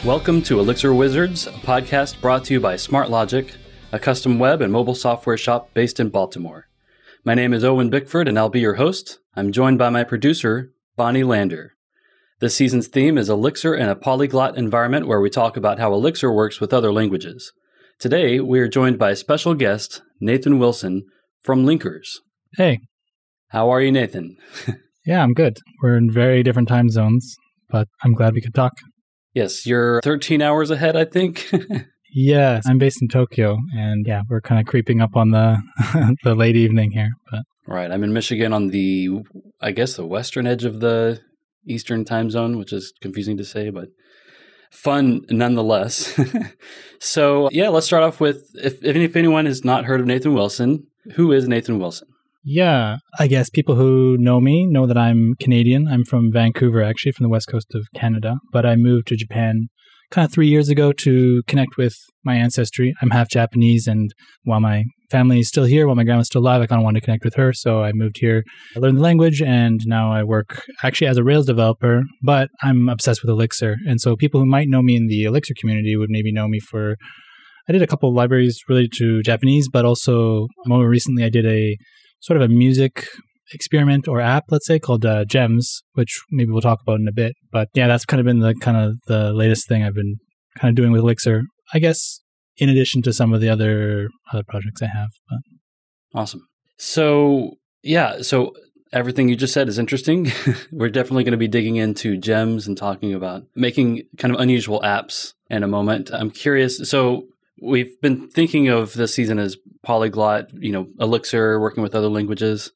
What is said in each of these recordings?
Welcome to Elixir Wizards, a podcast brought to you by SmartLogic, a custom web and mobile software shop based in Baltimore. My name is Owen Bickford, and I'll be your host. I'm joined by my producer, Bonnie Lander. This season's theme is Elixir in a polyglot environment, where we talk about how Elixir works with other languages. Today, we are joined by a special guest, Nathan Willson, from Linkers. Hey. How are you, Nathan? Yeah, I'm good. We're in very different time zones, but I'm glad we could talk. Yes, you're 13 hours ahead, I think. Yes, I'm based in Tokyo, and yeah, we're kind of creeping up on the the late evening here. But right, I'm in Michigan on the western edge of the Eastern time zone, which is confusing to say, but fun nonetheless. So yeah, let's start off with, if anyone has not heard of Nathan Willson, who is Nathan Willson? Yeah, I guess people who know me know that I'm Canadian. I'm from Vancouver, actually, from the west coast of Canada. But I moved to Japan kind of 3 years ago to connect with my ancestry. I'm half Japanese, and while my family is still here, while my grandma's still alive, I kind of wanted to connect with her. So I moved here, I learned the language, and now I work actually as a Rails developer, but I'm obsessed with Elixir. And so people who might know me in the Elixir community would maybe know me for, I did a couple of libraries related to Japanese, but also more recently I did a sort of a music experiment or app, let's say, called Gems, which maybe we'll talk about in a bit. But yeah, that's kind of been the latest thing I've been kind of doing with Elixir, I guess, in addition to some of the other projects I have. But. Awesome. So yeah, so everything you just said is interesting. We're definitely going to be digging into Gems and talking about making kind of unusual apps in a moment. I'm curious. So we've been thinking of this season as Polyglot, Elixir, working with other languages.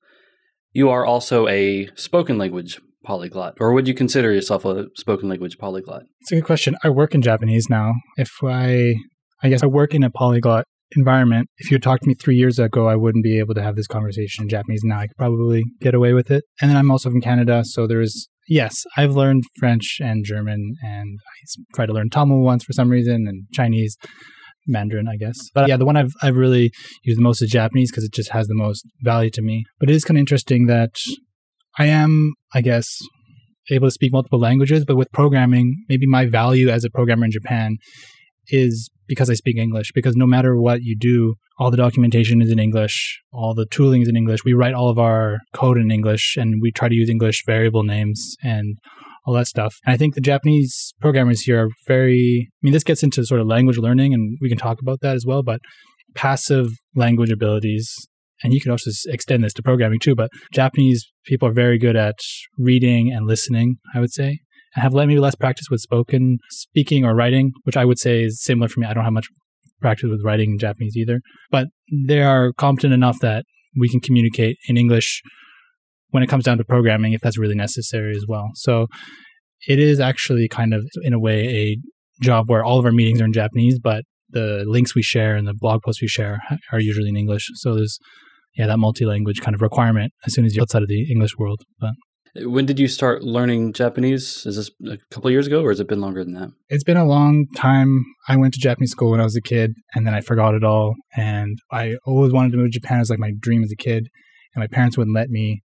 You are also a spoken language polyglot, or would you consider yourself a spoken language polyglot? It's a good question. I work in Japanese now. I guess I work in a polyglot environment. If you had talked to me 3 years ago, I wouldn't be able to have this conversation in Japanese. Now I could probably get away with it. And then I'm also from Canada, so yes, I've learned French and German, and I tried to learn Tamil once for some reason, and Chinese. Mandarin, I guess. But yeah, the one I've really used the most is Japanese because it just has the most value to me. But it is kind of interesting that I am, I guess, able to speak multiple languages, but with programming, maybe my value as a programmer in Japan is because I speak English, because no matter what you do, all the documentation is in English, all the tooling is in English. We write all of our code in English, and we try to use English variable names and all that stuff. And I think the Japanese programmers here are this gets into sort of language learning, and we can talk about that as well, but passive language abilities, and you can also extend this to programming too, but Japanese people are very good at reading and listening, I would say. I have maybe less practice with speaking or writing, which I would say is similar for me. I don't have much practice with writing in Japanese either, but they are competent enough that we can communicate in English when it comes down to programming, if that's really necessary as well. So it is actually kind of, in a way, a job where all of our meetings are in Japanese, but the links we share and the blog posts we share are usually in English. So there's, that multi-language kind of requirement as soon as you're outside of the English world. But when did you start learning Japanese? Is this a couple of years ago, or has it been longer than that? It's been a long time. I went to Japanese school when I was a kid, and then I forgot it all. And I always wanted to move to Japan. It was like my dream as a kid, and my parents wouldn't let me.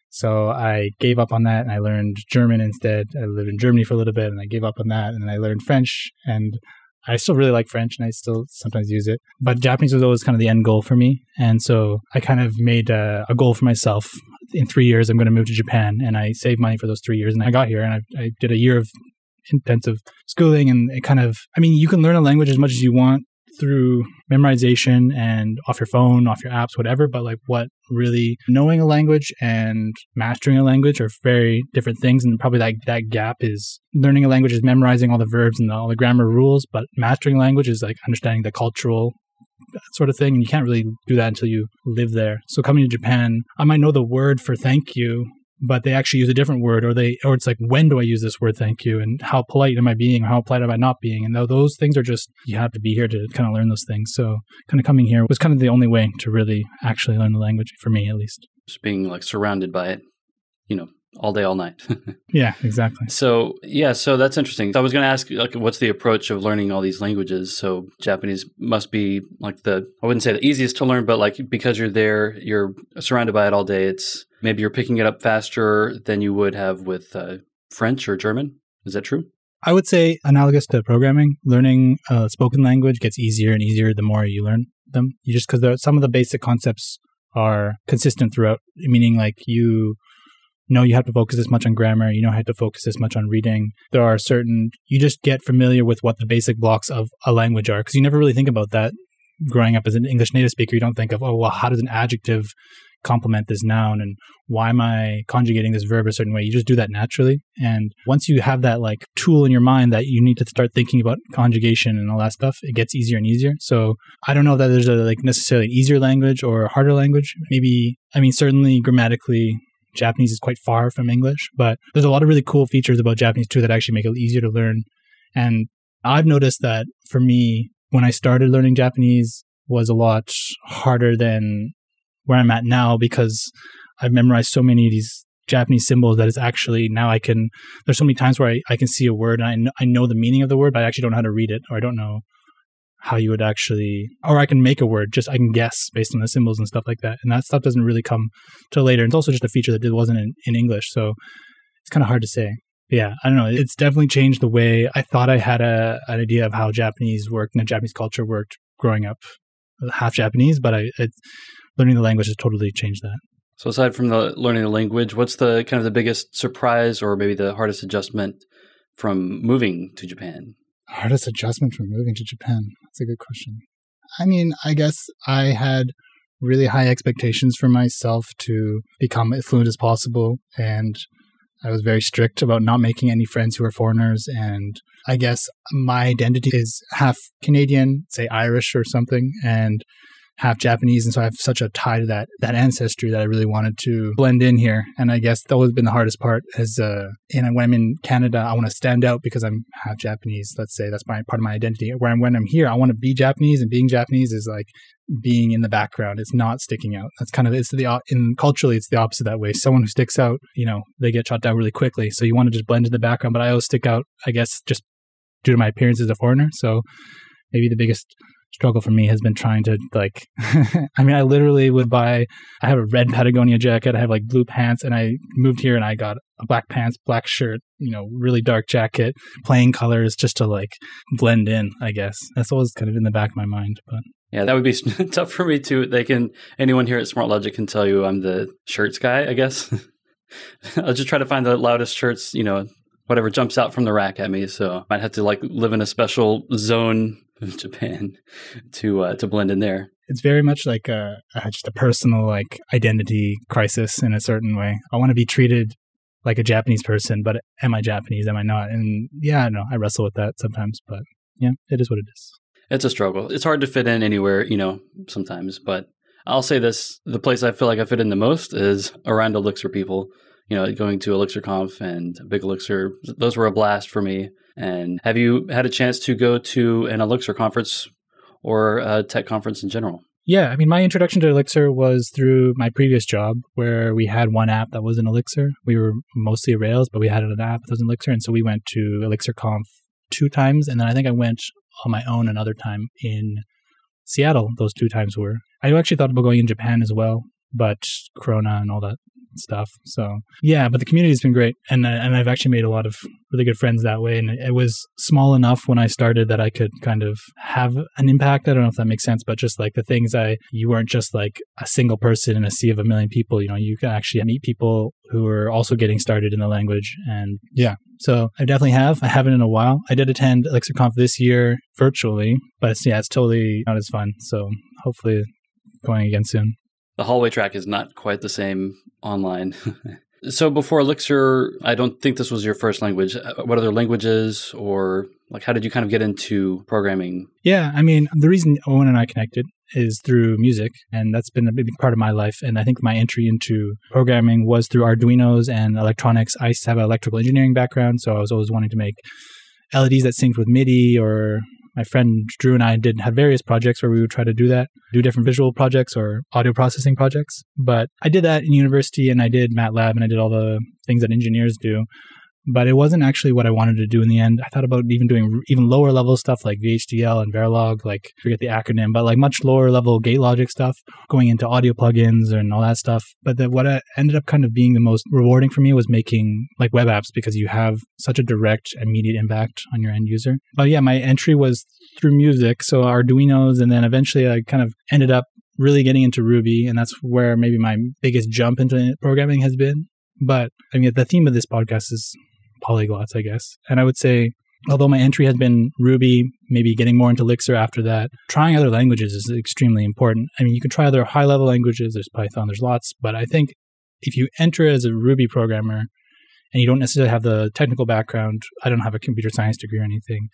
So I gave up on that, and I learned German instead. I lived in Germany for a little bit, and I gave up on that, and then I learned French, and I still really like French, and I still sometimes use it. But Japanese was always kind of the end goal for me, and so I kind of made a goal for myself. In 3 years, I'm going to move to Japan, and I saved money for those 3 years, and I got here, and I did a year of intensive schooling, and it kind of, you can learn a language as much as you want through memorization and off your phone, off your apps, whatever, but what really knowing a language and mastering a language are very different things, and probably that gap is learning a language is memorizing all the verbs and all the grammar rules, but mastering a language is understanding the cultural sort of thing, and you can't really do that until you live there. So coming to Japan, I might know the word for thank you, but they actually use a different word, or it's when do I use this word thank you, and how polite am I being, or how polite am I not being? And those things are just, you have to be here to kind of learn those things. So kind of coming here was kind of the only way to really actually learn the language, for me at least. Just being surrounded by it, all day, all night. Yeah, exactly. So that's interesting. So I was going to ask, what's the approach of learning all these languages? So Japanese must be I wouldn't say the easiest to learn, but because you're there, you're surrounded by it all day. Maybe you're picking it up faster than you would have with French or German. Is that true? I would say analogous to programming, learning a spoken language gets easier and easier the more you learn them. You just because some of the basic concepts are consistent throughout, meaning like you have to focus this much on grammar, you have to focus this much on reading. There are you just get familiar with what the basic blocks of a language are because you never really think about that growing up as an English native speaker. You don't think of, oh, well, how does an adjective complement this noun and why am I conjugating this verb a certain way? You just do that naturally. And once you have that like tool in your mind that you need to start thinking about conjugation and all that stuff, it gets easier and easier. So I don't know that there's a like necessarily easier language or a harder language. Certainly grammatically, Japanese is quite far from English, but there's a lot of really cool features about Japanese too that actually make it easier to learn. And I've noticed that for me, when I started learning Japanese was a lot harder than where I'm at now because I've memorized so many of these Japanese symbols that it's actually now there's so many times where I can see a word and I know the meaning of the word, but I actually don't know how to read it, or I don't know how you would actually, or I can make a word, just I can guess based on the symbols and stuff like that. And that stuff doesn't really come till later. And it's also just a feature that it wasn't in English. So it's kind of hard to say. But yeah, I don't know. It's definitely changed the way I thought I had an idea of how Japanese worked and the Japanese culture worked growing up. Half Japanese, but learning the language has totally changed that. So aside from the learning the language, what's the kind of the biggest surprise or maybe the hardest adjustment from moving to Japan? Hardest adjustment from moving to Japan? That's a good question. I guess I had really high expectations for myself to become as fluent as possible, and I was very strict about not making any friends who were foreigners. And I guess my identity is half Canadian, say Irish or something, and half Japanese. And so I have such a tie to that ancestry that I really wanted to blend in here. And I guess that would have been the hardest part when I'm in Canada, I want to stand out because I'm half Japanese. Let's say that's part of my identity. When I'm here, I want to be Japanese, and being Japanese is like being in the background. It's not sticking out. That's kind of, culturally, it's the opposite that way. Someone who sticks out, they get shot down really quickly. So you want to just blend in the background, but I always stick out, I guess, just due to my appearance as a foreigner. So maybe the biggest struggle for me has been trying to I literally I have a red Patagonia jacket, I have like blue pants, and I moved here and I got a black pants, black shirt, really dark jacket, plain colors just to like blend in, I guess. That's always kind of in the back of my mind. But yeah, that would be tough for me too. Anyone here at Smart Logic can tell you I'm the shirts guy, I guess. I'll just try to find the loudest shirts, whatever jumps out from the rack at me. So I might have to like live in a special zone of Japan to blend in there. It's very much like just a personal like identity crisis in a certain way. I want to be treated like a Japanese person, but am I Japanese? Am I not? And yeah, no, I wrestle with that sometimes, but yeah, it is what it is. It's a struggle. It's hard to fit in anywhere, sometimes, but I'll say this, the place I feel like I fit in the most is around Elixir people. Going to ElixirConf and Big Elixir, those were a blast for me. And have you had a chance to go to an Elixir conference or a tech conference in general? Yeah, my introduction to Elixir was through my previous job where we had one app that was in Elixir. We were mostly Rails, but we had an app that was in Elixir. And so we went to ElixirConf 2 times. And then I think I went on my own another time in Seattle. Those 2 times were. I actually thought about going in Japan as well, but Corona and all that stuff. So yeah, but the community has been great, and I've actually made a lot of really good friends that way. And it was small enough when I started that I could kind of have an impact. I don't know if that makes sense, but just like the things you weren't just like a single person in a sea of a million people. You can actually meet people who are also getting started in the language. And yeah, so I definitely have. I haven't in a while. I did attend ElixirConf this year virtually, but it's totally not as fun. So hopefully going again soon. The hallway track is not quite the same online. So before Elixir, I don't think this was your first language. What other languages, or like how did you kind of get into programming? Yeah, the reason Owen and I connected is through music, and that's been a big part of my life. And I think my entry into programming was through Arduinos and electronics. I used to have an electrical engineering background, so I was always wanting to make LEDs that synced with MIDI, or my friend Drew and I had various projects where we would try to do that, do different visual projects or audio processing projects. But I did that in university, and I did MATLAB, and I did all the things that engineers do. but it wasn't actually what I wanted to do in the end. I thought about even doing even lower level stuff like VHDL and Verilog, like forget the acronym, but like much lower level gate logic stuff, going into audio plugins and all that stuff. But what ended up kind of being the most rewarding for me was making like web apps, because you have such a direct, immediate impact on your end user. But yeah, my entry was through music, so Arduinos, and then eventually I kind of ended up really getting into Ruby, and that's where maybe my biggest jump into programming has been. But I mean, the theme of this podcast is polyglots, I guess. And I would say, although my entry has been Ruby, maybe getting more into Elixir after that, trying other languages is extremely important. I mean, you can try other high-level languages. There's Python, there's lots. But I think if you enter as a Ruby programmer and you don't necessarily have the technical background, I don't have a computer science degree or anything,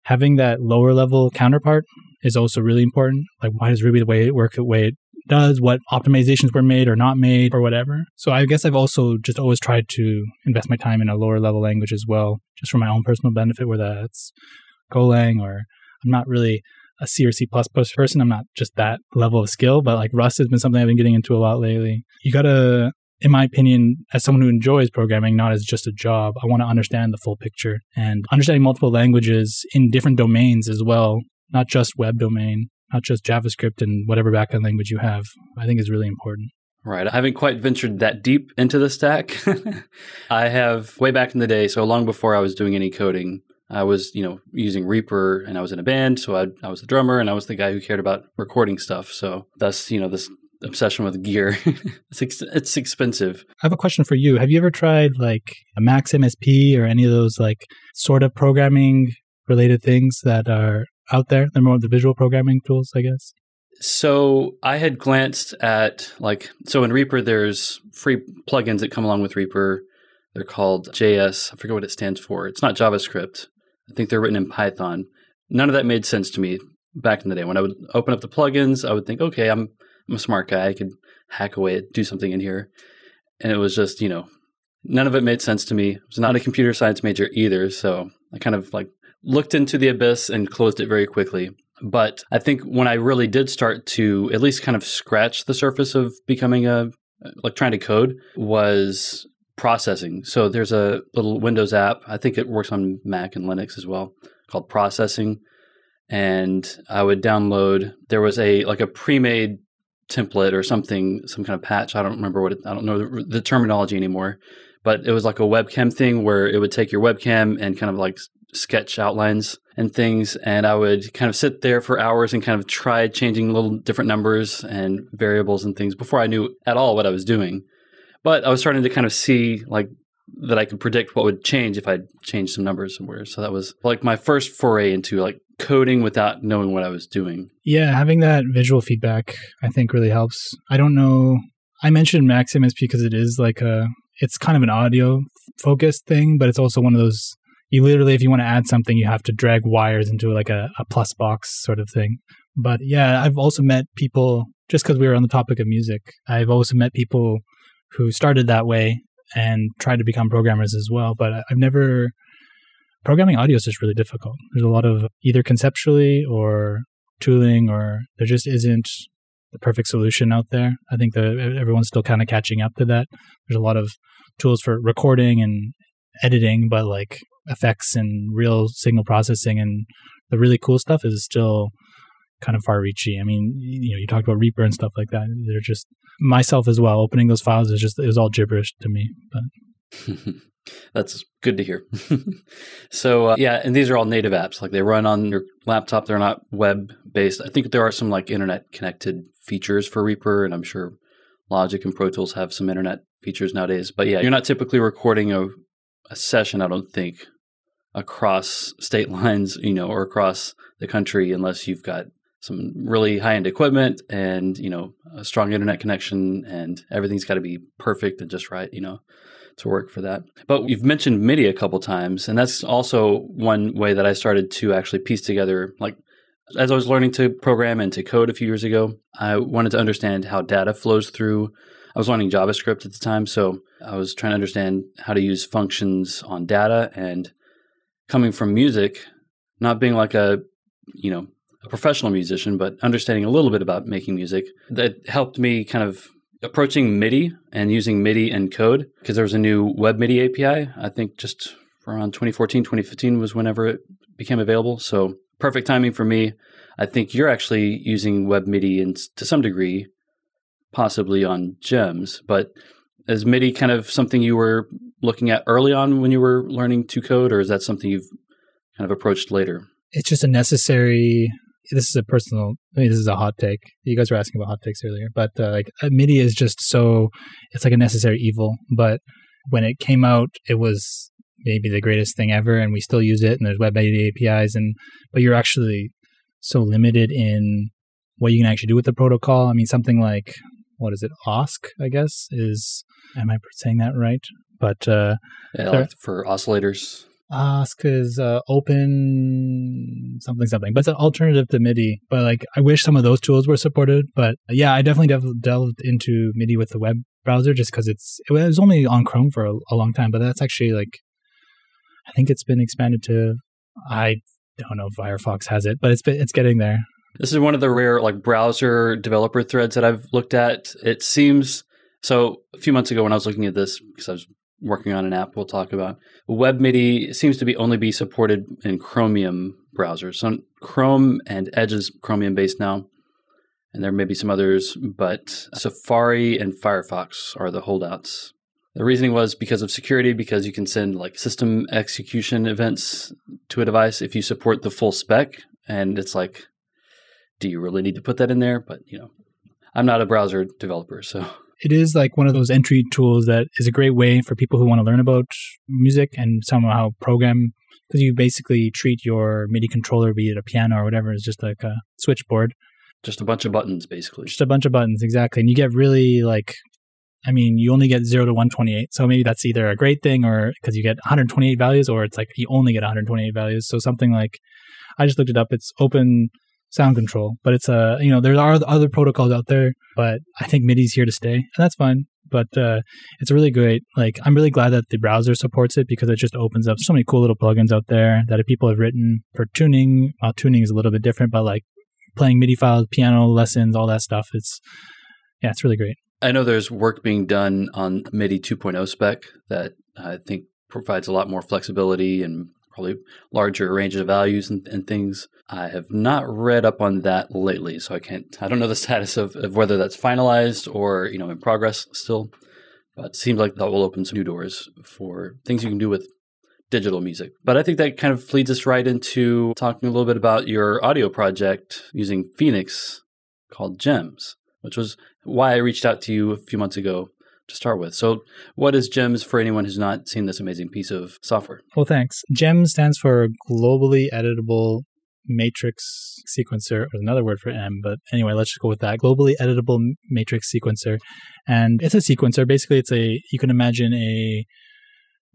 having that lower level counterpart is also really important. Like, why does Ruby work the way it does? What optimizations were made or not made or whatever. So I guess I've also just always tried to invest my time in a lower level language as well, just for my own personal benefit, whether that's Golang, or I'm not really a C or C++ person. I'm not just that level of skill, but like Rust has been something I've been getting into a lot lately. You gotta, in my opinion, as someone who enjoys programming, not as just a job, I want to understand the full picture, and understanding multiple languages in different domains as well, not just web domain, not just JavaScript and whatever backend language you have, I think is really important. Right. I haven't quite ventured that deep into the stack. I have way back in the day, so long before I was doing any coding, I was, using Reaper, and I was in a band, so I was the drummer, and I was the guy who cared about recording stuff. So thus, this obsession with gear. It's expensive. I have a question for you. Have you ever tried like a Max MSP or any of those like sort of programming related things that are out there? They're more the visual programming tools, I guess. So I had glanced at so in Reaper, there's free plugins that come along with Reaper. They're called JS. I forget what it stands for. It's not JavaScript. I think they're written in Python. None of that made sense to me back in the day. When I would open up the plugins, I would think, okay, I'm a smart guy. I could hack away at do something in here. And it was just, none of it made sense to me. I was not a computer science major either. So I kind of looked into the abyss and closed it very quickly. But I think when I really did start to at least kind of scratch the surface of becoming trying to code, was processing. So there's a little Windows app. I think it works on Mac and Linux as well, called Processing. And I would download, there was a pre-made template or something, some kind of patch. I don't remember I don't know the terminology anymore, but it was like a webcam thing where it would take your webcam and kind of sketch outlines and things. And I would kind of sit there for hours and kind of try changing little different numbers and variables and things before I knew at all what I was doing. But I was starting to kind of see that I could predict what would change if I changed some numbers somewhere. So that was my first foray into coding without knowing what I was doing. Yeah, having that visual feedback, I think, really helps. I don't know. I mentioned Max MSP because it is it's kind of an audio focused thing, but it's also one of those, you literally, if you want to add something, you have to drag wires into a plus box sort of thing. But yeah, I've also met people, just because we were on the topic of music, I've also met people who started that way and tried to become programmers as well. But programming audio is just really difficult. There's a lot of either conceptually or tooling, or there just isn't the perfect solution out there. I think that everyone's still kind of catching up to that. There's a lot of tools for recording and editing, but effects and real signal processing and the really cool stuff is still kind of far-reachy. I mean, you talked about Reaper and stuff like that. They're just, myself as well, opening those files it was all gibberish to me. But that's good to hear. So and these are all native apps. They run on your laptop. They're not web-based. I think there are some internet-connected features for Reaper, and I'm sure Logic and Pro Tools have some internet features nowadays. But yeah, you're not typically recording a session, I don't think, across state lines, or across the country, unless you've got some really high-end equipment and, a strong internet connection, and everything's got to be perfect and just right, to work for that. But you've mentioned MIDI a couple times, and that's also one way that I started to actually piece together, as I was learning to program and to code a few years ago, I wanted to understand how data flows through. I was learning JavaScript at the time, so I was trying to understand how to use functions on data, and coming from music, not being a professional musician, but understanding a little bit about making music, that helped me kind of approaching MIDI and using MIDI and code, because there was a new web MIDI API, I think just around 2014, 2015 was whenever it became available. So perfect timing for me. I think you're actually using web MIDI to some degree, possibly on Gems, but is MIDI kind of something you were looking at early on when you were learning to code, or is that something you've kind of approached later? It's just a necessary, this is a personal, this is a hot take. You guys were asking about hot takes earlier, but MIDI is just so, it's like a necessary evil. But when it came out, it was maybe the greatest thing ever, and we still use it, and there's web MIDI APIs, but you're actually so limited in what you can actually do with the protocol. I mean, something like, what is it, OSC, I guess, am I saying that right? But like for oscillators. OSC is open something, but it's an alternative to MIDI. But like, I wish some of those tools were supported. But yeah, I definitely delved into MIDI with the web browser just because it was only on Chrome for a long time. But that's actually like, I think it's been expanded to, I don't know if Firefox has it, but it's getting there. This is one of the rare like browser developer threads that I've looked at. It seems, so a few months ago when I was looking at this, because I was working on an app we'll talk about, web MIDI seems to only be supported in Chromium browsers. So Chrome and Edge is Chromium based now, and there may be some others, but Safari and Firefox are the holdouts. The reasoning was because of security, because you can send like system execution events to a device if you support the full spec. And it's like, do you really need to put that in there? But, I'm not a browser developer, so. It is like one of those entry tools that is a great way for people who want to learn about music and somehow program, because you basically treat your MIDI controller, be it a piano or whatever, as just like a switchboard. Just a bunch of buttons, basically. Just a bunch of buttons, exactly. And you get really like, I mean, you only get 0 to 128. So maybe that's either a great thing or because you get 128 values, or it's like you only get 128 values. So something like, I just looked it up, it's open sound control, but it's there are other protocols out there, but I think MIDI's here to stay, and that's fine. But it's really great. Like, I'm really glad that the browser supports it, because it just opens up so many cool little plugins out there that people have written for tuning. Well, tuning is a little bit different, but like playing MIDI files, piano lessons, all that stuff. It's really great. I know there's work being done on MIDI 2.0 spec that I think provides a lot more flexibility and probably larger ranges of values and things. I have not read up on that lately, so I don't know the status of whether that's finalized or, in progress still. But it seems like that will open some new doors for things you can do with digital music. But I think that kind of leads us right into talking a little bit about your audio project using Phoenix called Gems, which was why I reached out to you a few months ago to start with. So what is Gems for anyone who's not seen this amazing piece of software? Well, thanks. Gems stands for Globally Editable Matrix Sequencer. There's another word for M, but anyway, let's just go with that. Globally Editable Matrix Sequencer. And it's a sequencer. Basically, you can imagine a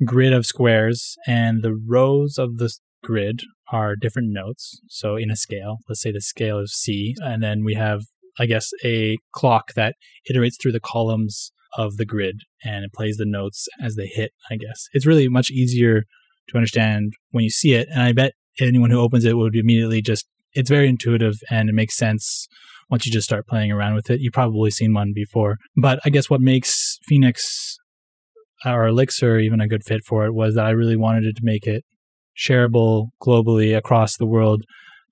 grid of squares, and the rows of the grid are different notes. So in a scale, let's say the scale is C, and then we have, I guess, a clock that iterates through the columns of the grid, and it plays the notes as they hit, I guess. It's really much easier to understand when you see it, and I bet anyone who opens it would immediately it's very intuitive, and it makes sense once you just start playing around with it. You've probably seen one before. But I guess what makes Phoenix or Elixir even a good fit for it was that I really wanted it to make it shareable globally across the world,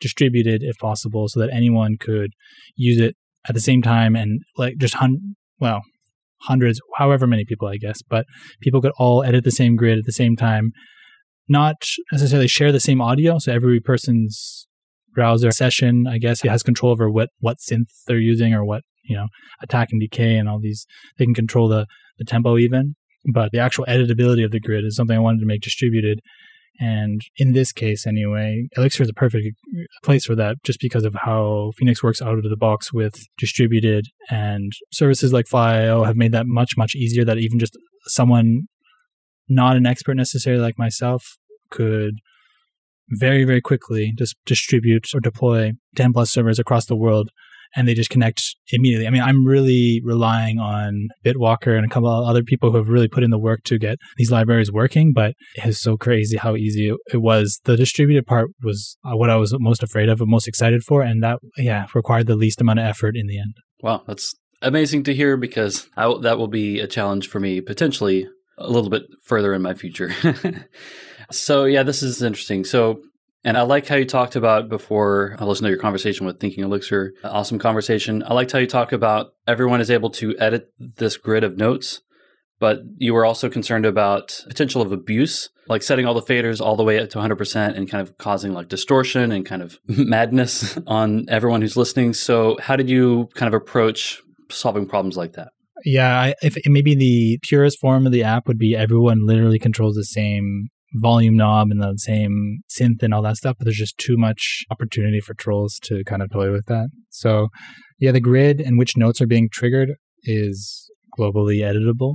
distributed if possible, so that anyone could use it at the same time, and like just hundreds, however many people, I guess, but people could all edit the same grid at the same time, not necessarily share the same audio. So every person's browser session, I guess, has control over what synth they're using, or what, attack and decay and all these. They can control the tempo even, but the actual editability of the grid is something I wanted to make distributed. And in this case, anyway, Elixir is a perfect place for that, just because of how Phoenix works out of the box with distributed, and services like Fly.io have made that much, much easier, that even just someone not an expert necessarily like myself could very, very quickly just distribute or deploy 10 plus servers across the world, and they just connect immediately. I mean, I'm really relying on Bitwalker and a couple of other people who have really put in the work to get these libraries working, but it is so crazy how easy it was. The distributed part was what I was most afraid of and most excited for, and that, required the least amount of effort in the end. Wow, amazing to hear because that will be a challenge for me potentially a little bit further in my future. So yeah, this is interesting. So, and I like how you talked about before I listened to your conversation with Thinking Elixir. Awesome conversation. I liked how you talk about everyone is able to edit this grid of notes, but you were also concerned about potential of abuse, like setting all the faders all the way up to 100% and kind of causing like distortion and kind of madness on everyone who's listening. So how did you kind of approach solving problems like that? Yeah, if maybe the purest form of the app would be everyone literally controls the same volume knob and the same synth and all that stuff, but there's just too much opportunity for trolls to kind of toy with that. So yeah, the grid and which notes are being triggered is globally editable,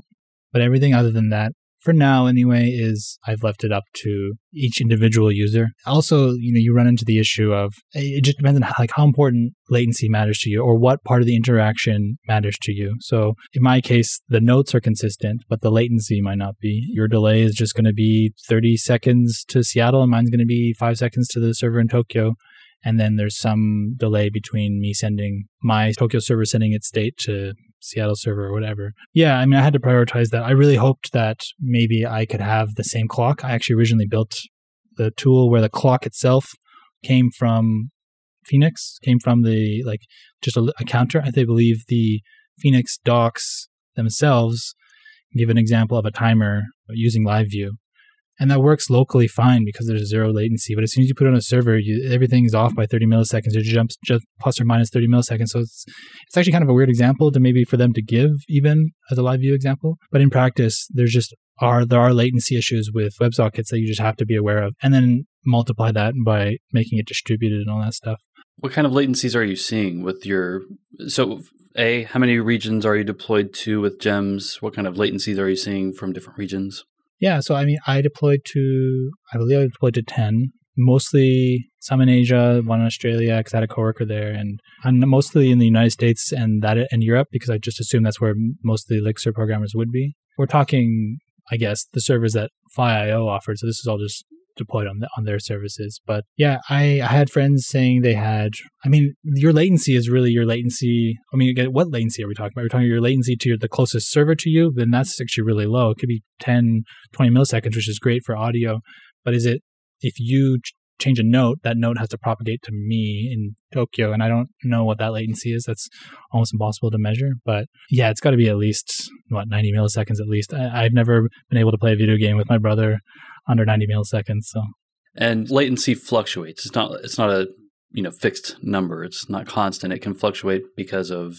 but everything other than that, for now anyway, is I've left it up to each individual user. Also, you run into the issue of it just depends on how important latency matters to you or what part of the interaction matters to you. So in my case, the notes are consistent, but the latency might not be. Your delay is just going to be 30 seconds to Seattle and mine's going to be 5 seconds to the server in Tokyo. And then there's some delay between me sending my Tokyo server sending its state to Seattle server or whatever. Yeah, I mean, I had to prioritize that. I really hoped that maybe I could have the same clock. I actually originally built the tool where the clock itself came from Phoenix, came from the, just a counter. I believe the Phoenix docs themselves give an example of a timer using LiveView. And that works locally fine because there's zero latency. But as soon as you put it on a server, everything is off by 30 milliseconds. It jumps just plus or minus 30 milliseconds. So it's actually kind of a weird example to maybe for them to give even as a live view example. But in practice, there are latency issues with WebSockets that you just have to be aware of. And then multiply that by making it distributed and all that stuff. What kind of latencies are you seeing with how many regions are you deployed to with gems? What kind of latencies are you seeing from different regions? Yeah, so I mean, I believe I deployed to 10, mostly some in Asia, one in Australia, because I had a coworker there, and mostly in the United States and Europe, because I just assumed that's where most of the Elixir programmers would be. We're talking, I guess, the servers that FlyIO offered, so this is all just deployed on their services. But yeah, I had friends saying they had, your latency is really your latency. Again, what latency are we talking about? We're talking about your latency to the closest server to you, then that's actually really low. It could be 10, 20 milliseconds, which is great for audio. But if you change a note, that note has to propagate to me in Tokyo, and I don't know what that latency is. That's almost impossible to measure. But yeah, it's got to be at least, 90 milliseconds at least. I've never been able to play a video game with my brother under 90 milliseconds. So, and latency fluctuates. It's not a fixed number. It's not constant. It can fluctuate because of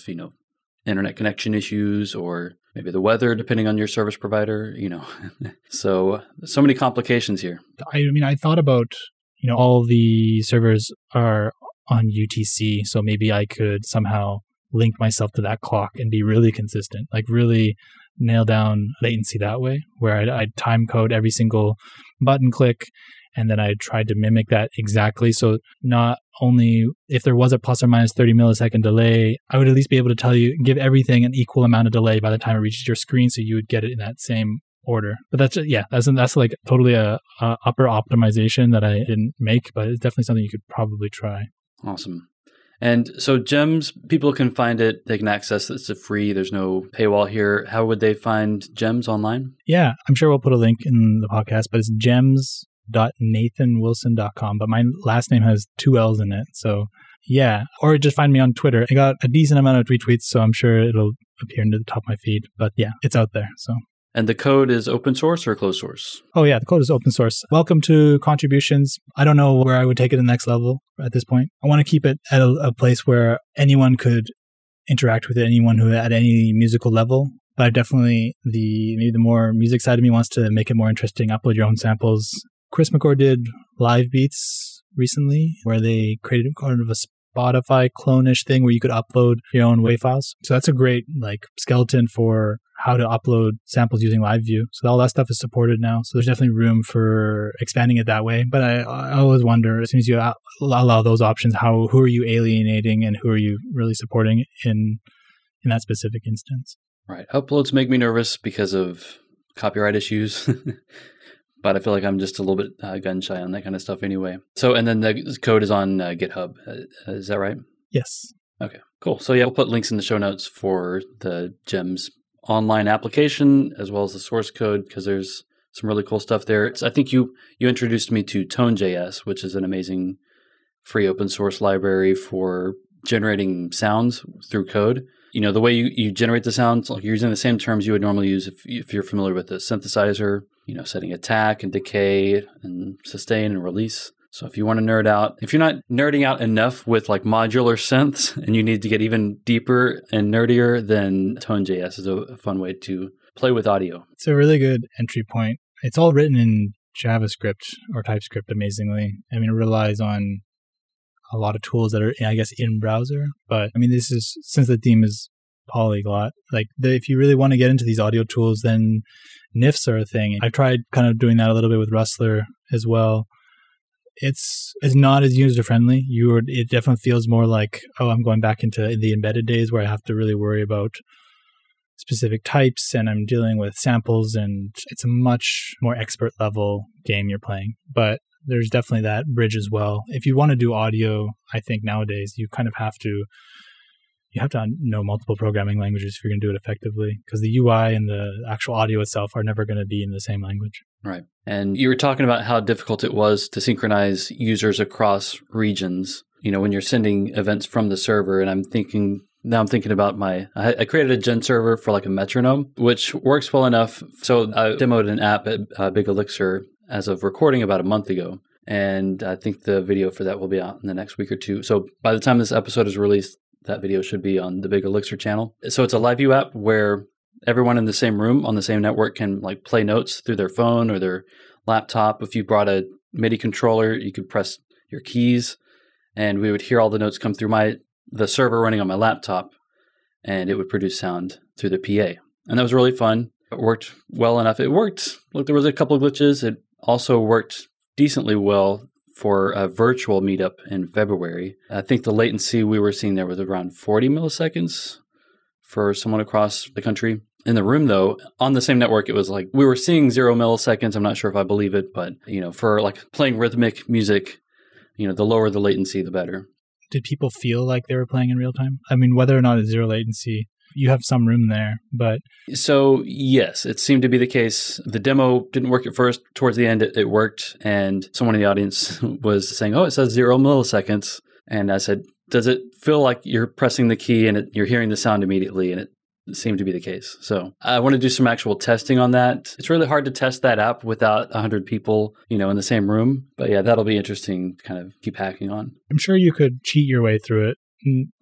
internet connection issues or maybe the weather, depending on your service provider. So many complications here. I thought about all the servers are on UTC, so maybe I could somehow link myself to that clock and be really consistent, like really nail down latency that way, where I'd time code every single button click, and then I tried to mimic that exactly. So not only if there was a plus or minus 30 millisecond delay, I would at least be able to give everything an equal amount of delay by the time it reaches your screen, so you would get it in that same order. But that's like totally a upper optimization that I didn't make, but it's definitely something you could probably try. Awesome. And so Gems, people can find it, they can access it, it's free, there's no paywall here. How would they find Gems online? Yeah, I'm sure we'll put a link in the podcast, but it's gems.nathanwilson.com, but my last name has 2 L's in it. So yeah, or just find me on Twitter. I got a decent amount of retweets, so I'm sure it'll appear into the top of my feed, but yeah, it's out there. So. And the code is open source or closed source? Oh yeah, the code is open source. Welcome to contributions. I don't know where I would take it to the next level at this point. I want to keep it at a place where anyone could interact with it, anyone who at any musical level. But I definitely, maybe the more music side of me wants to make it more interesting, upload your own samples. Chris McCord did Live Beats recently, where they created kind of a Spotify clone-ish thing where you could upload your own WAV files. So that's a great skeleton for how to upload samples using LiveView. So all that stuff is supported now. So there's definitely room for expanding it that way. But I always wonder, as soon as you allow those options, who are you alienating and who are you really supporting in that specific instance? Right. Uploads make me nervous because of copyright issues. But I feel like I'm just a little bit gun shy on that kind of stuff anyway. So, and then the code is on GitHub. Is that right? Yes. Okay. Cool. So yeah, we'll put links in the show notes for the GEMS online application as well as the source code because there's some really cool stuff there. I think you introduced me to Tone.js, which is an amazing free open source library for generating sounds through code. The way you generate the sounds, like you're using the same terms you would normally use if you're familiar with a synthesizer, setting attack and decay and sustain and release. So if you want to nerd out, if you're not nerding out enough with like modular synths and you need to get even deeper and nerdier, then Tone.js is a fun way to play with audio. It's a really good entry point. It's all written in JavaScript or TypeScript, amazingly. I mean, it relies on a lot of tools that are, I guess, in browser. But I mean, this is, since the theme is Polyglot, if you really want to get into these audio tools, then NIFs are a thing. I've tried kind of doing that a little bit with Rustler as well. It's not as user-friendly. It definitely feels more like, I'm going back into the embedded days where I have to really worry about specific types and I'm dealing with samples, and it's a much more expert level game you're playing. But there's definitely that bridge as well. If you want to do audio, I think nowadays you kind of have to know multiple programming languages if you're going to do it effectively, because the UI and the actual audio itself are never going to be in the same language. Right. And you were talking about how difficult it was to synchronize users across regions, when you're sending events from the server. And I'm thinking about I created a gen server for like a metronome, which works well enough. So I demoed an app at Big Elixir as of recording about a month ago. And I think the video for that will be out in the next week or two. So by the time this episode is released, that video should be on the Big Elixir channel. So it's a live view app where everyone in the same room on the same network can like play notes through their phone or their laptop. If you brought a MIDI controller, you could press your keys and we would hear all the notes come through the server running on my laptop, and it would produce sound through the PA. And that was really fun. It worked well enough. There was a couple of glitches. It also worked decently well for a virtual meetup in February. I think the latency we were seeing there was around 40 milliseconds for someone across the country. In the room, though, on the same network, it was like we were seeing 0 milliseconds. I'm not sure if I believe it, but for like playing rhythmic music, the lower the latency, the better. Did people feel like they were playing in real time? I mean, whether or not it's 0 latency, you have some room there, but... So, yes, it seemed to be the case. The demo didn't work at first. Towards the end, it worked. And someone in the audience was saying, it says 0 milliseconds. And I said, does it feel like you're pressing the key and you're hearing the sound immediately? And it seemed to be the case. So I want to do some actual testing on that. It's really hard to test that app without 100 people, in the same room. But yeah, that'll be interesting to kind of keep hacking on. I'm sure you could cheat your way through it.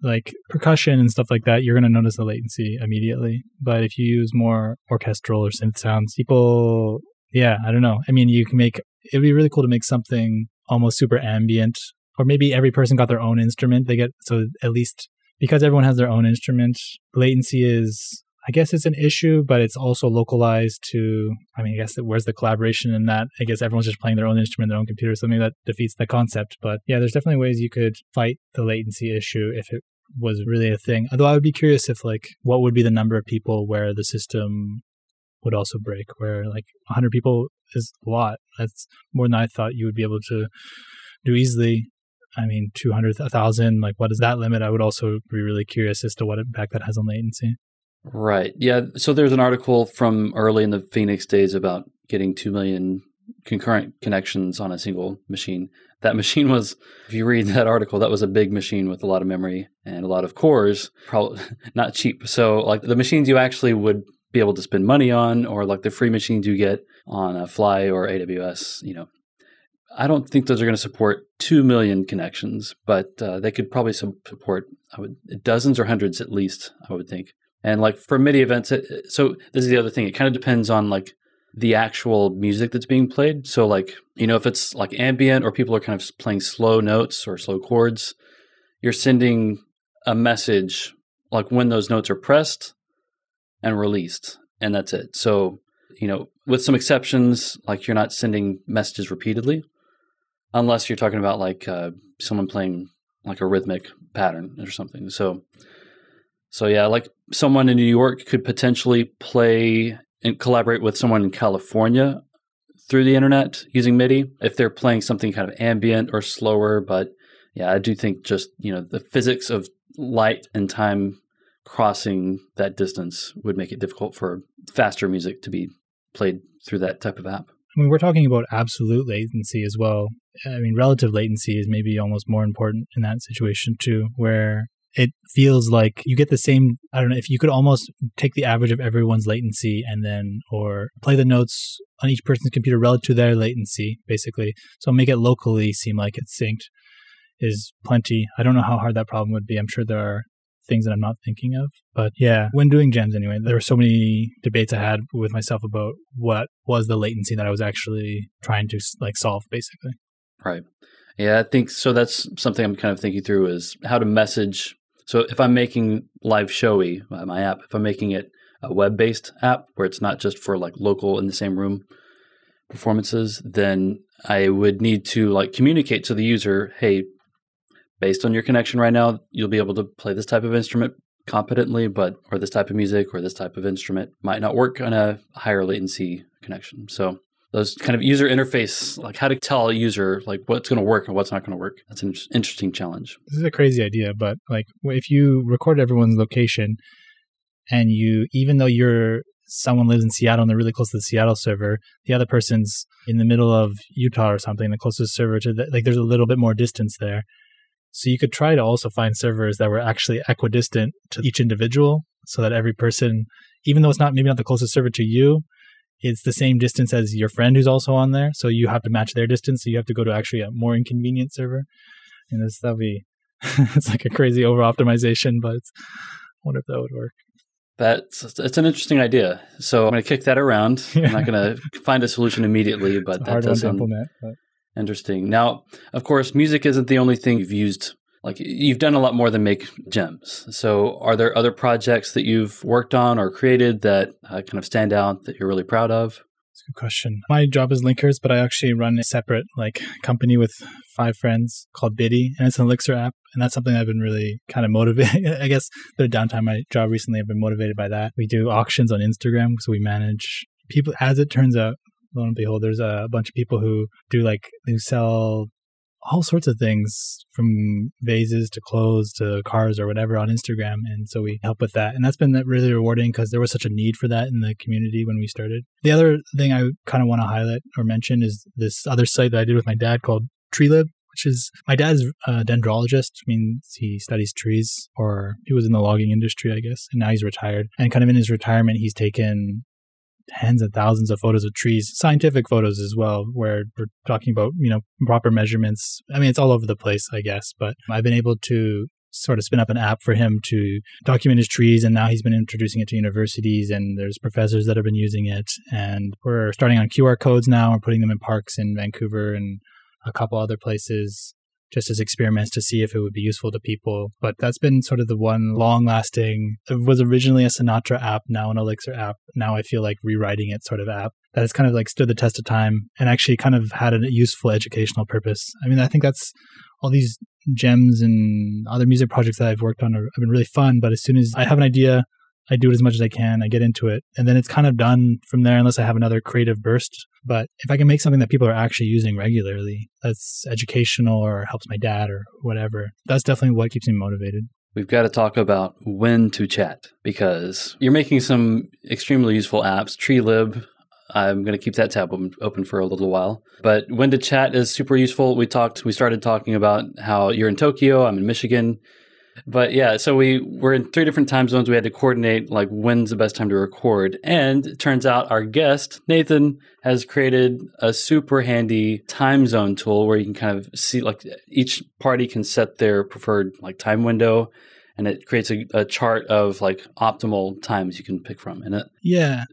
Like percussion and stuff like that, you're going to notice the latency immediately. But if you use more orchestral or synth sounds, people, I don't know. I mean, it'd be really cool to make something almost super ambient, or maybe every person got their own instrument. So at least because everyone has their own instrument, latency is, I guess it's an issue, but it's also localized to, I guess where's the collaboration in that? I guess everyone's just playing their own instrument, their own computer, so maybe that defeats the concept. But yeah, there's definitely ways you could fight the latency issue if it was really a thing. Although I would be curious if what would be the number of people where the system would also break, where 100 people is a lot. That's more than I thought you would be able to do easily. 200, 1,000, what is that limit? I would also be really curious as to what impact that has on latency. Right. Yeah. So there's an article from early in the Phoenix days about getting 2 million concurrent connections on a single machine. That machine was, if you read that article, that was a big machine with a lot of memory and a lot of cores, probably not cheap. So the machines you actually would be able to spend money on, or the free machines you get on Fly or AWS, I don't think those are going to support 2 million connections, but they could probably support dozens or hundreds at least, I would think. And for MIDI events, so this is the other thing. It kind of depends on the actual music that's being played. So if it's ambient or people are kind of playing slow notes or slow chords, you're sending a message when those notes are pressed and released, and that's it. So, with some exceptions, you're not sending messages repeatedly, unless you're talking about someone playing a rhythmic pattern or something. So yeah, someone in New York could potentially play and collaborate with someone in California through the internet using MIDI if they're playing something kind of ambient or slower. But yeah, I do think just, the physics of light and time crossing that distance would make it difficult for faster music to be played through that type of app. I mean, we're talking about absolute latency as well. I mean, relative latency is maybe almost more important in that situation too, where it feels like you get the same, I don't know, if you could almost take the average of everyone's latency and then, or play the notes on each person's computer relative to their latency, basically. So make it locally seem like it's synced is plenty. I don't know how hard that problem would be. I'm sure there are things that I'm not thinking of. But yeah, when doing gems anyway, there were so many debates I had with myself about what was the latency that I was actually trying to solve, basically. Right. Yeah, I think so. That's something I'm kind of thinking through is how to message. So if I'm making Live Showy, my app, if I'm making it a web-based app where it's not just for like local in the same room performances, then I would need to like communicate to the user, hey, based on your connection right now, you'll be able to play this type of instrument competently, or this type of music or this type of instrument might not work on a higher latency connection. So those kind of user interface, like how to tell a user like what's going to work and what's not going to work. That's an interesting challenge. This is a crazy idea, but like if you record everyone's location and even though someone lives in Seattle and they're really close to the Seattle server, the other person's in the middle of Utah or something, the closest server to there's a little bit more distance there. So you could try to also find servers that were actually equidistant to each individual so that every person, even though it's maybe not the closest server to you, it's the same distance as your friend who's also on there. So you have to match their distance. So you have to go to actually a more inconvenient server. And that'll be, it's like a crazy over-optimization, but I wonder if that would work. It's an interesting idea. So I'm going to kick that around. Yeah. I'm not going to find a solution immediately, but that does sound interesting. Now, of course, music isn't the only thing you've used. Like you've done a lot more than make gems. So are there other projects that you've worked on or created that kind of stand out that you're really proud of? That's a good question. My job is linkers, but I actually run a separate company with 5 friends called Biddy, and it's an Elixir app. And that's something I've been really kind of motivated. I guess the downtime my job recently, I've been motivated by that. We do auctions on Instagram, so we manage people. As it turns out, lo and behold, there's a bunch of people who sell all sorts of things from vases to clothes to cars or whatever on Instagram. And so we help with that. And that's been really rewarding because there was such a need for that in the community when we started. The other thing I kind of want to highlight or mention is this other site that I did with my dad called TreeLib, which is, my dad's a dendrologist. I mean, he studies trees, or he was in the logging industry, I guess. And now he's retired. And kind of in his retirement, he's taken tens of thousands of photos of trees, scientific photos as well, where we're talking about, proper measurements. I mean, it's all over the place, I guess, but I've been able to sort of spin up an app for him to document his trees, and now he's been introducing it to universities, and there's professors that have been using it, and we're starting on QR codes now. We're putting them in parks in Vancouver and a couple other places just as experiments to see if it would be useful to people. But that's been sort of the one long-lasting, it was originally a Sinatra app, now an Elixir app. Now I feel like rewriting it sort of app that has kind of stood the test of time and actually kind of had a useful educational purpose. I mean, I think that's all these gems and other music projects that I've worked on have been really fun. But as soon as I have an idea, I do it as much as I can. I get into it, and then it's kind of done from there unless I have another creative burst. But if I can make something that people are actually using regularly, that's educational or helps my dad or whatever, that's definitely what keeps me motivated. We've got to talk about when to chat, because you're making some extremely useful apps. TreeLib, I'm going to keep that tab open for a little while. But when to chat is super useful. We started talking about how you're in Tokyo, I'm in Michigan. But yeah, so we're in 3 different time zones. We had to coordinate when's the best time to record. And it turns out our guest, Nathan, has created a super handy time zone tool where you can kind of see each party can set their preferred time window. And it creates a chart of optimal times you can pick from. And it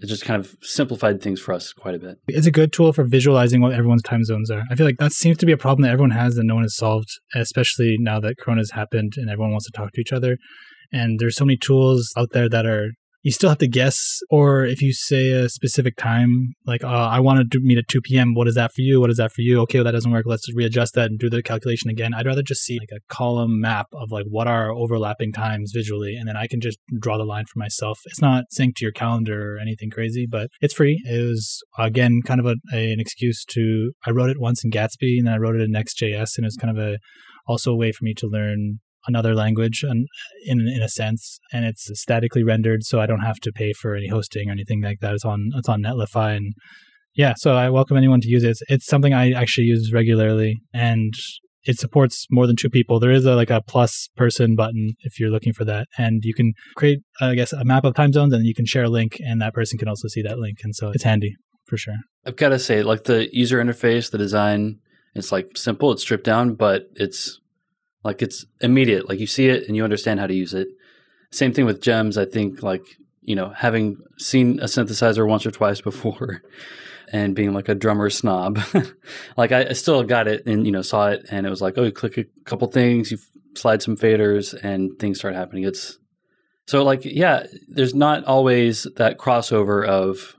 just kind of simplified things for us quite a bit. It's a good tool for visualizing what everyone's time zones are. I feel like that seems to be a problem that everyone has that no one has solved, especially now that Corona's happened and everyone wants to talk to each other. And there's so many tools out there that you still have to guess, or if you say a specific time, I want to meet at 2 p.m., what is that for you? What is that for you? Okay, well, that doesn't work. Let's just readjust that and do the calculation again. I'd rather just see a column map of what are overlapping times visually, and then I can just draw the line for myself. It's not synced to your calendar or anything crazy, but it's free. It was, again, kind of an excuse I wrote it once in Gatsby, and then I wrote it in Next.js, and it was kind of also a way for me to learn another language in a sense, and it's statically rendered, so I don't have to pay for any hosting or anything like that. It's on Netlify, and yeah, so I welcome anyone to use it. It's something I actually use regularly, and it supports more than 2 people. There is a plus person button if you're looking for that. And you can create, I guess, a map of time zones, and you can share a link, and that person can also see that link. And so it's handy for sure. I've got to say, like the user interface, the design, it's like simple, it's stripped down, but it's immediate. Like you see it and you understand how to use it. Same thing with gems. I think having seen a synthesizer once or twice before, and being like a drummer snob, like I still got it and, saw it, and it was like, oh, you click a couple things, you slide some faders and things start happening. It's so there's not always that crossover of,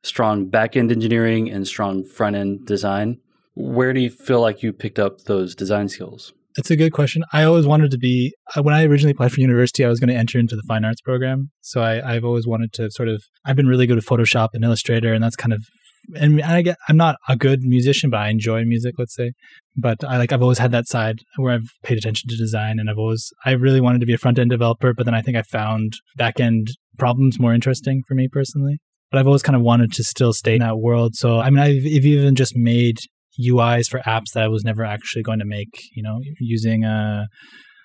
strong back-end engineering and strong front-end design. Where do you feel like you picked up those design skills? It's a good question. I always wanted to be, when I originally applied for university, I was going to enter into the fine arts program. So I've always wanted to I've been really good with Photoshop and Illustrator, and that's kind of, and I'm not a good musician, but I enjoy music, let's say. But I've always had that side where I've paid attention to design, and I really wanted to be a front-end developer, but then I think I found back-end problems more interesting for me personally. But I've always kind of wanted to still stay in that world. So, I've even just made UIs for apps that I was never actually going to make, using, I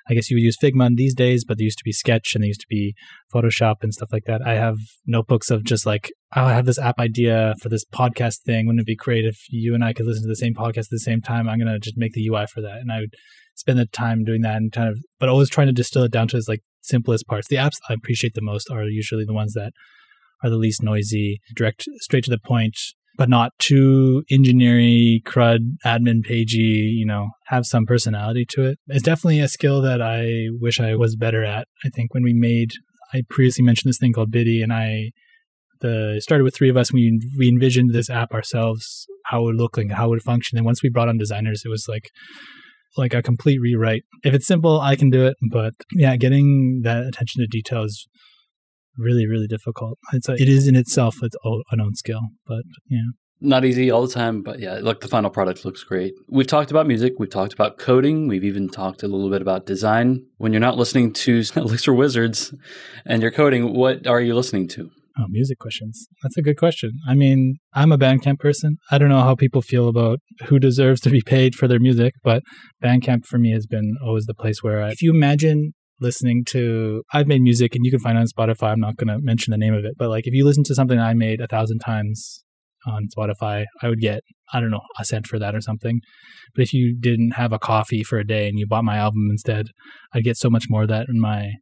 guess you would use Figma these days, but there used to be Sketch and there used to be Photoshop and stuff like that. I have notebooks of just I have this app idea for this podcast thing. Wouldn't it be great if you and I could listen to the same podcast at the same time? I'm going to just make the UI for that. And I would spend the time doing that and but always trying to distill it down to its simplest parts. The apps I appreciate the most are usually the ones that are the least noisy, direct, straight to the point, but not too engineering, crud, admin pagey, have some personality to it. It's definitely a skill that I wish I was better at. I think when I previously mentioned this thing called Biddy, and it started with 3 of us. We envisioned this app ourselves, how it would look, how it would function. And once we brought on designers, it was like a complete rewrite. If it's simple, I can do it. But yeah, getting that attention to detail is really, really difficult. It is in itself an own skill, but yeah. Not easy all the time, but yeah, the final product looks great. We've talked about music. We've talked about coding. We've even talked a little bit about design. When you're not listening to Elixir Wizards and you're coding, what are you listening to? Oh, music questions. That's a good question. I'm a Bandcamp person. I don't know how people feel about who deserves to be paid for their music, but Bandcamp for me has been always the place where if you imagine listening to, I've made music and you can find it on Spotify. I'm not going to mention the name of it, but if you listen to something I made 1,000 times on Spotify, I would get, I don't know, a cent for that or something. But if you didn't have a coffee for a day and you bought my album instead, I'd get so much more of that in my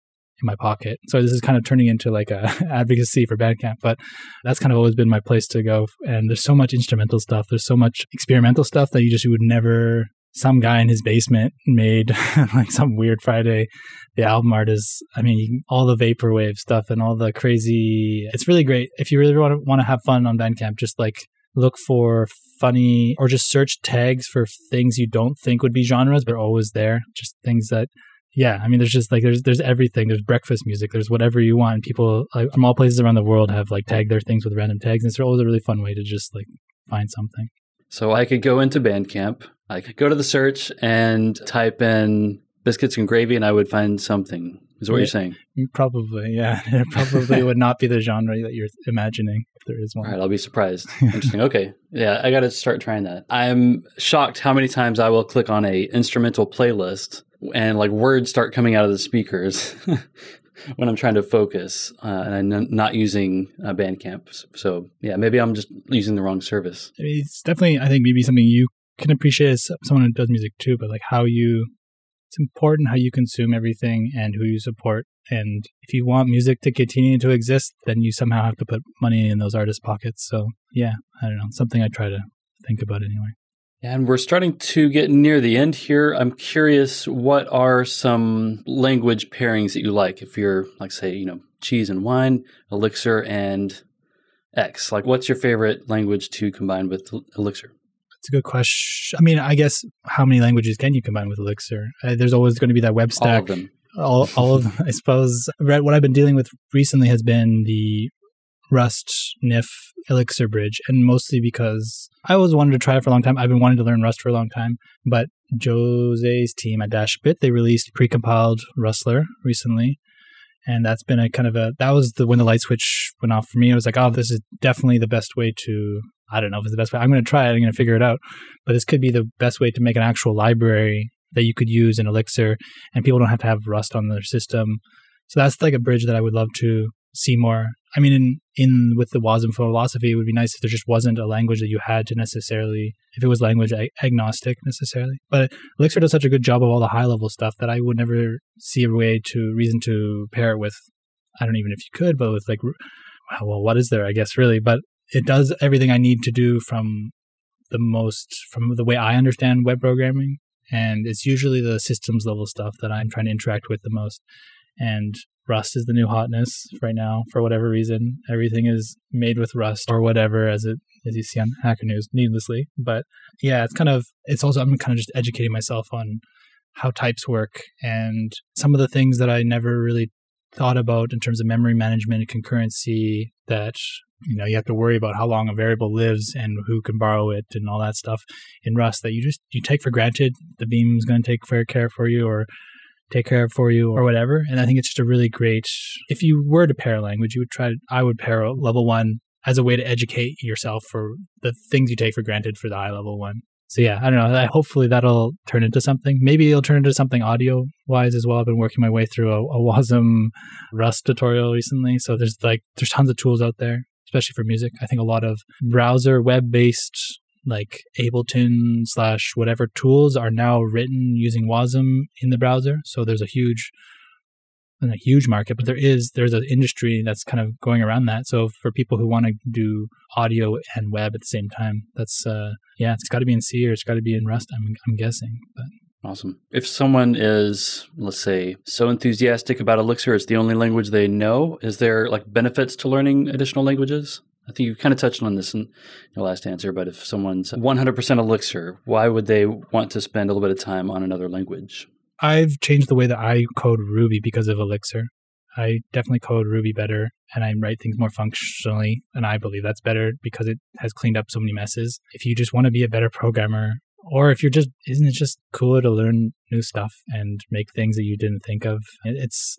pocket. So this is kind of turning into a advocacy for Bandcamp, but that's kind of always been my place to go. And there's so much instrumental stuff. There's so much experimental stuff that you would never. Some guy in his basement made some weird Friday. The album art is, all the vaporwave stuff and all the crazy. It's really great. If you really want to have fun on Bandcamp, just look for funny or just search tags for things you don't think would be genres, but are always there. Just things that, there's just there's everything. There's breakfast music. There's whatever you want. People from all places around the world have tagged their things with random tags. And it's always a really fun way to just find something. So I could go into Bandcamp, I could go to the search and type in biscuits and gravy and I would find something, is what you're saying? Probably, yeah. It probably would not be the genre that you're imagining if there is one. All right, I'll be surprised. Interesting. Okay. Yeah, I got to start trying that. I'm shocked how many times I will click on a instrumental playlist and words start coming out of the speakers when I'm trying to focus and I'm not using Bandcamp. So yeah, maybe I'm just using the wrong service. It's definitely, I think, maybe something you can appreciate as someone who does music too, but it's important how you consume everything and who you support. And if you want music to continue to exist, then you somehow have to put money in those artists' pockets. So yeah, I don't know, something I try to think about anyway. And we're starting to get near the end here. I'm curious, what are some language pairings that you like? If you're say, cheese and wine, Elixir and X, what's your favorite language to combine with Elixir? It's a good question. I guess how many languages can you combine with Elixir? There's always going to be that web stack. All of them. All of them, I suppose. What I've been dealing with recently has been the Rust, NIF, Elixir bridge, and mostly because I always wanted to try it for a long time. I've been wanting to learn Rust for a long time, but Jose's team at Dashbit, they released precompiled Rustler recently. And that's been when the light switch went off for me. I was like, oh, this is definitely the best way to, I don't know if it's the best way. I'm going to try it. I'm going to figure it out. But this could be the best way to make an actual library that you could use in Elixir, and people don't have to have Rust on their system. So that's like a bridge that I would love to see more. I mean, in with the WASM philosophy, it would be nice if there just wasn't a language that you had to necessarily, if it was language agnostic necessarily. But Elixir does such a good job of all the high level stuff that I would never see a reason to pair it with, I don't even if you could, but with like, well, what is there, I guess, really? But it does everything I need to do from the way I understand web programming. And it's usually the systems level stuff that I'm trying to interact with the most. And Rust is the new hotness right now for whatever reason. Everything is made with Rust or whatever, as you see on Hacker News, needlessly. But yeah, I'm kind of just educating myself on how types work and some of the things that I never really thought about in terms of memory management and concurrency, that you have to worry about how long a variable lives and who can borrow it and all that stuff in Rust that you take for granted. The Beam's going to take care for you or take care of for you or whatever. And I think it's just a really great, if you were to pair a language, I would pair a level 1 as a way to educate yourself for the things you take for granted for the high level 1. So yeah, I don't know. Hopefully that'll turn into something. Maybe it'll turn into something audio wise as well. I've been working my way through a WASM Rust tutorial recently. So there's tons of tools out there, especially for music. I think a lot of browser web-based like Ableton / whatever tools are now written using WASM in the browser. So there's a huge market, but there's an industry that's kind of going around that. So for people who want to do audio and web at the same time, that's it's got to be in C or it's got to be in Rust. I'm guessing. But awesome. If someone is, let's say, so enthusiastic about Elixir, it's the only language they know, is there like benefits to learning additional languages? I think you kind of touched on this in your last answer, but if someone's 100% Elixir, why would they want to spend a little bit of time on another language? I've changed the way that I code Ruby because of Elixir. I definitely code Ruby better and I write things more functionally. And I believe that's better because it has cleaned up so many messes. If you just want to be a better programmer, or if isn't it just cooler to learn new stuff and make things that you didn't think of?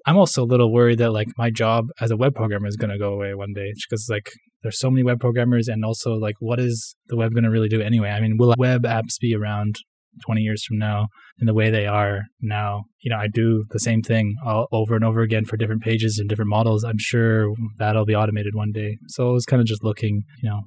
I'm also a little worried that like my job as a web programmer is going to go away one day because like there's so many web programmers, and also like what is the web going to really do anyway? I mean, will web apps be around 20 years from now in the way they are now? I do the same thing all over and over again for different pages and different models. I'm sure that'll be automated one day. So I was kind of just looking,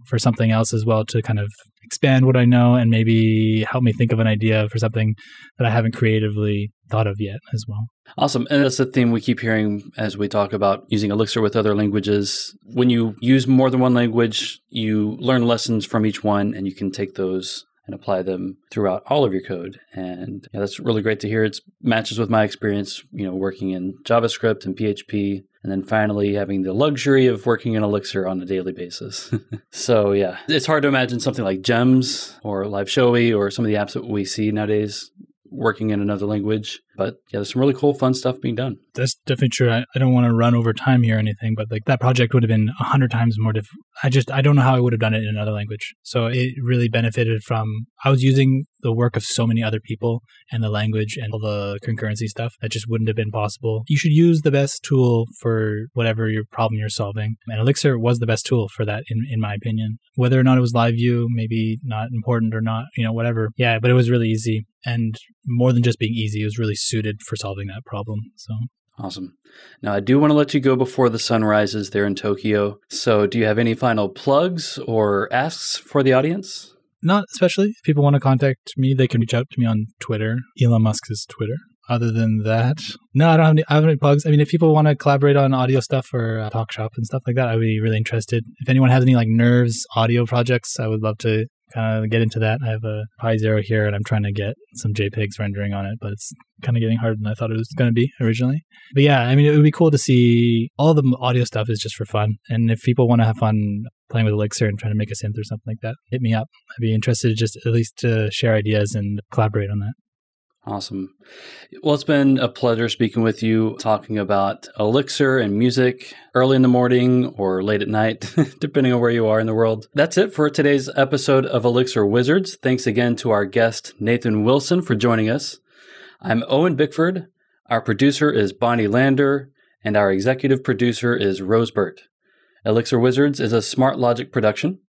for something else as well to kind of expand what I know and maybe help me think of an idea for something that I haven't creatively thought of yet as well. Awesome. And that's the theme we keep hearing as we talk about using Elixir with other languages. When you use more than one language, you learn lessons from each one and you can take those and apply them throughout all of your code. And that's really great to hear. It matches with my experience, working in JavaScript and PHP, and then finally having the luxury of working in Elixir on a daily basis. So yeah, it's hard to imagine something like Gems or Live Showy or some of the apps that we see nowadays working in another language. But yeah, there's some really cool, fun stuff being done. That's definitely true. I don't want to run over time here or anything, but like that project would have been 100 times more difficult. I don't know how I would have done it in another language. So it really benefited from, I was using the work of so many other people and the language and all the concurrency stuff that just wouldn't have been possible. You should use the best tool for whatever your problem you're solving. And Elixir was the best tool for that, in my opinion. Whether or not it was live view, maybe not important or not, whatever. Yeah, but it was really easy. And more than just being easy, it was really suited for solving that problem. So awesome. Now, I do want to let you go before the sun rises there in Tokyo. So do you have any final plugs or asks for the audience? Not especially. If people want to contact me, they can reach out to me on Twitter. Elon Musk's Twitter. Other than that, no, I don't have any plugs. I mean, if people want to collaborate on audio stuff or talk shop and stuff like that, I'd be really interested. If anyone has any like Nerves audio projects, I would love to kind of get into that. I have a Pi Zero here and I'm trying to get some JPEGs rendering on it, but it's kind of getting harder than I thought it was going to be originally. But yeah, I mean, it would be cool to see. All the audio stuff is just for fun. And if people want to have fun playing with Elixir and trying to make a synth or something like that, hit me up. I'd be interested just at least to share ideas and collaborate on that. Awesome. Well, it's been a pleasure speaking with you, talking about Elixir and music early in the morning or late at night, depending on where you are in the world. That's it for today's episode of Elixir Wizards. Thanks again to our guest, Nathan Willson, for joining us. I'm Owen Bickford. Our producer is Bonnie Lander, and our executive producer is Rose Burt. Elixir Wizards is a SmartLogic production.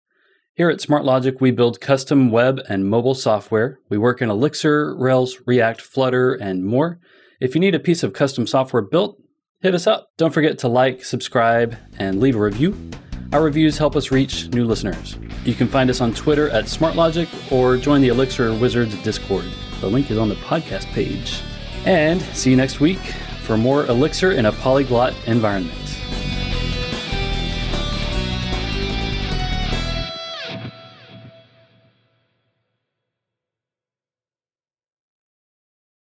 Here at SmartLogic, we build custom web and mobile software. We work in Elixir, Rails, React, Flutter, and more. If you need a piece of custom software built, hit us up. Don't forget to like, subscribe, and leave a review. Our reviews help us reach new listeners. You can find us on Twitter at SmartLogic or join the Elixir Wizards Discord. The link is on the podcast page. And see you next week for more Elixir in a polyglot environment.